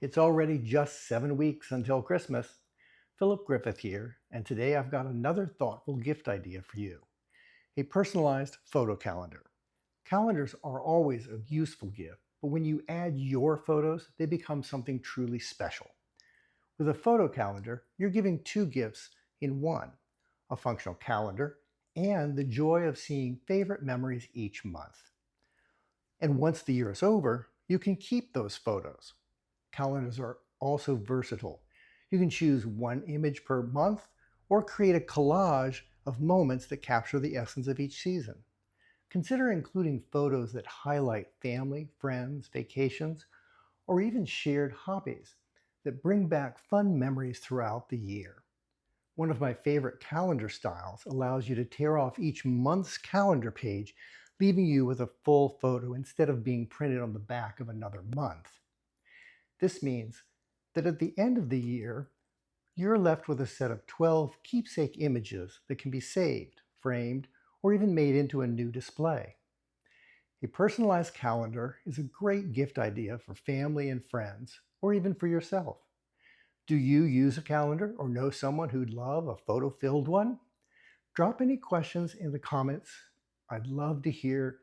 It's already just 7 weeks until Christmas. Philip Griffith here, and today I've got another thoughtful gift idea for you: a personalized photo calendar. Calendars are always a useful gift, but when you add your photos, they become something truly special. With a photo calendar, you're giving two gifts in one: a functional calendar and the joy of seeing favorite memories each month. And once the year is over, you can keep those photos. Calendars are also versatile. You can choose one image per month or create a collage of moments that capture the essence of each season. Consider including photos that highlight family, friends, vacations, or even shared hobbies that bring back fun memories throughout the year. One of my favorite calendar styles allows you to tear off each month's calendar page, leaving you with a full photo instead of being printed on the back of another month. This means that at the end of the year, you're left with a set of 12 keepsake images that can be saved, framed, or even made into a new display. A personalized calendar is a great gift idea for family and friends, or even for yourself. Do you use a calendar or know someone who'd love a photo-filled one? Drop any questions in the comments. I'd love to hear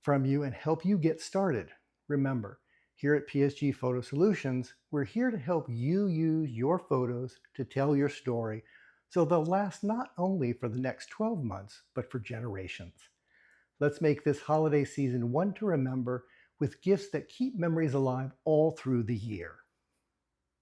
from you and help you get started. Remember, here at PSG Photo Solutions, we're here to help you use your photos to tell your story so they'll last not only for the next 12 months, but for generations. Let's make this holiday season one to remember, with gifts that keep memories alive all through the year.